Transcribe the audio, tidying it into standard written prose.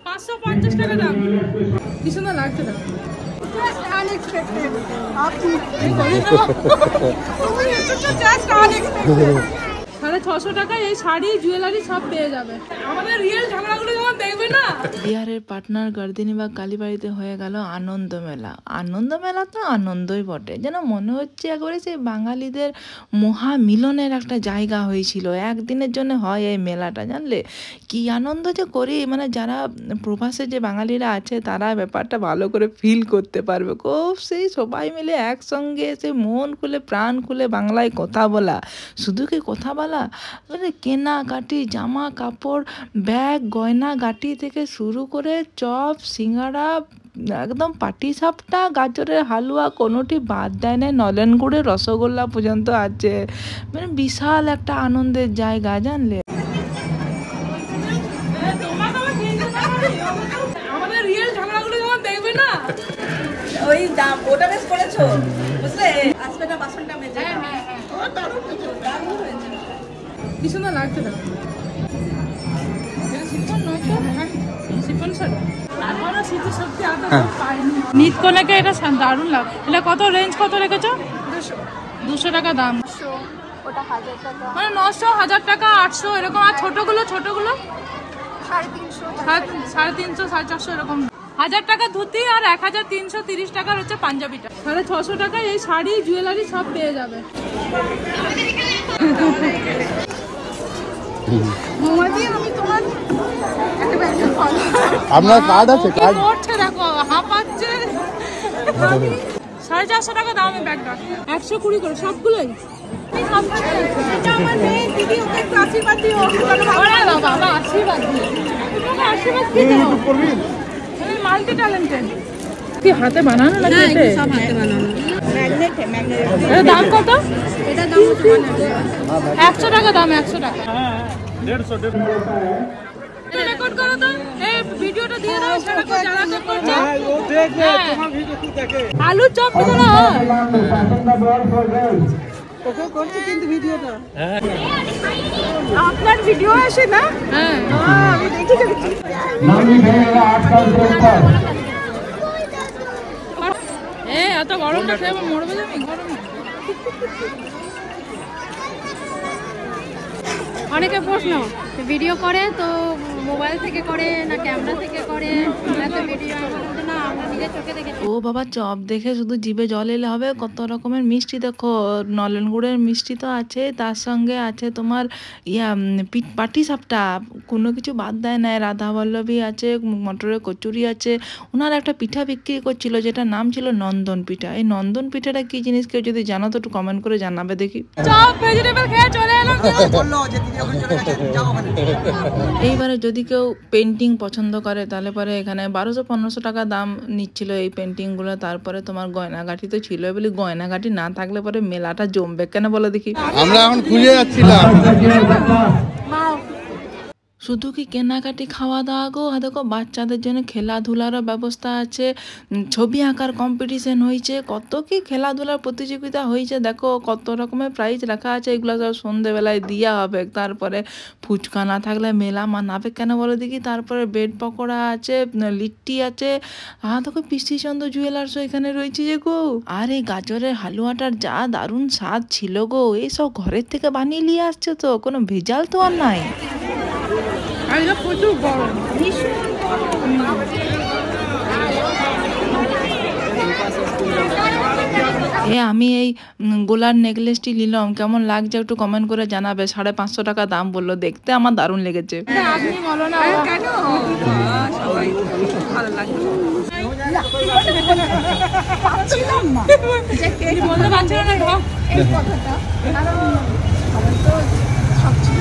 550 টাকা দাম। কি সুন্দর লাগছে না? Just unexpected. আপনি করে দাও। Just unexpected. 650 টাকায় এই শাড়ি জুয়েলারি সব পেয়ে যাবে। আমাদের রিয়েল ঝামেলাগুলো যখন দেখবে না। বিহারের পাটনার গার্দিনীবাগ কালীবাড়িতে হয়ে গেল আনন্দ মেলা। আনন্দ মেলা তো আনন্দই বটে, যেন মনে হচ্ছে একবারে সেই বাঙালিদের মহামিলনের একটা জায়গা হয়েছিল। একদিনের জন্য হয় এই মেলাটা, জানলে কি আনন্দ যে করি, মানে যারা প্রবাসে যে বাঙালিরা আছে তারা ব্যাপারটা ভালো করে ফিল করতে পারবে। খুব সেই সবাই মিলে একসঙ্গে সে মন খুলে প্রাণ খুলে বাংলায় কথা বলা, শুধু কি কথা বলা, মানে কেনাকাটি জামা কাপড় ব্যাগ গয়না গাটি থেকে শুরু করে চপ সিঙ্গাড়া একদম পাটি সাপটা গাজরের হালুয়া কোনোটি বাদ দেয় না, নলেন গুড়ের রসগোল্লা পর্যন্ত আছে। মানে বিশাল একটা আনন্দের জায়গা, জানলে। আমাদের রিয়েল ঝামেলাগুলো যখন দেখবে না, ওই দাম ওটা বেশ করেছো বুঝলে, আসবে না বাসনটা মেজে। হ্যাঁ ও দারুণ হয়েছে, দারুণ হয়েছে। কি সুন্দর লাগছে না? এটা শিফন নয় তো? হ্যাঁ শিফন শাড়ি। এখনো শীতের সবজি আদা পাইনি। নিট কোনাকে এটা দারুণ লাগে। এটা কত রেঞ্জ কত রেখেছো? 200 টাকা দাম। ওটা 1000 টাকা, মানে 900 1000 টাকা 800 এরকম। আর ছোটগুলো 350 350 450 এরকম। 1000 টাকা ধুতি আর 1330 টাকার হচ্ছে পাঞ্জাবিটা। 650 টাকায় এই শাড়ি জুয়েলারি সব পেয়ে যাবে। আমি তোমার একটা ব্যাগ ফলো। আপনার কার্ড আছে? কার্ড করছে দেখো, হাঁপাচ্ছে। 450 টাকা দাম এই ব্যাগটা। 120 করে সবগুলোই। এটা আমার মেয়ে দিদি, ওকে একটু আশীর্বাদ দিও। ওরে বাবা আশীর্বাদ দিও। তুমি আশীর্বাদ কি দাও? Multi talented. কি হাতে বানানো না? এটা সব হাতে বানানো। ম্যাগনেট এর দাম কত? এটা দাম 100 টাকা দাম। 100 টাকা। হ্যাঁ 150 রেকর্ড করো তো, এই ভিডিওটা দিয়ে দাও। সেটা কো যারা তো করছে, হ্যাঁ ও দেখবে তোমার ভিডিও কি দেখে। আলু চপ দিলো না ওকে করছে, কিন্তু ভিডিওটা হ্যাঁ আপনার ভিডিও আসে না? হ্যাঁ আমি দেখি দেখি। এত গরমটা খেয়ে মরবে যাবি গরমে। অনেকে প্রশ্ন ভিডিও করে তো মোবাইল থেকে করে না ক্যামেরা থেকে করে, এত ভিডিও না আমরা নিজের চোখে দেখেছি। ও বাবা, চপ দেখে শুধু জিভে জল এলে হবে, কত রকমের মিষ্টি দেখো। নলেন গুড়ের মিষ্টি তো আছে, তার সঙ্গে আছে তোমার পাটি সাপটা, কোনো কিছু বাদ দেয় না। রাধা বল্লভী আছে, মটরের কচুরি আছে। ওনার একটা পিঠা বিক্রি করছিল যেটা নাম ছিল নন্দন পিঠা। এই নন্দন পিঠাটা কি জিনিস কেউ যদি জানো তো একটু কমেন্ট করে জানাবে দেখি। চপ ভেজিটেবল খেয়ে চলে এলাম। এইবারে যদি কেউ পেন্টিং পছন্দ করে তাহলে পরে এখানে 1200-1500 টাকা দাম নিচ্ছিল এই পেন্টিংগুলো। তারপরে তোমার গয়নাগাটি তো ছিল, বলি গয়নাগাটি না থাকলে পরে মেলাটা জমবে কেন বলো দেখি। আমরা এখন খুঁজে যাচ্ছিলাম। শুধু কি কেনাকাটি খাওয়া দাওয়া গো, দেখো বাচ্চাদের জন্য খেলাধুলারও ব্যবস্থা আছে, ছবি আঁকার কম্পিটিশন হয়েছে, কত কি খেলাধুলার প্রতিযোগিতা হয়েছে। দেখো কত রকমের প্রাইজ রাখা আছে, এগুলো সব সন্ধেবেলায় দেওয়া হবে। তারপরে ফুচকা না থাকলে মেলা মানাবে কেন বলো দেখি। তারপরে ব্রেড পকোড়া আছে, লিট্টি আছে। দেখো পিসিচন্দ্র জুয়েলার্সও এখানে রয়েছে যে গো। আর এই গাজরের হালুয়াটার যা দারুণ স্বাদ ছিল গো, এইসব ঘরের থেকে বানিয়ে নিয়ে আসছে তো, কোনো ভেজাল তো আর নাই। প্রচুর গরম। আমি এই গোলার নেকলেসটি নিলাম, কেমন লাগছে একটু কমেন্ট করে জানাবে। 550 টাকা দাম বললো, দেখতে আমার দারুণ লেগেছে। আপনি বলো না কেন? সবাই ভালো লাগে। বলতে পারছি না এই কথাটা, কারণ তো সবচেয়ে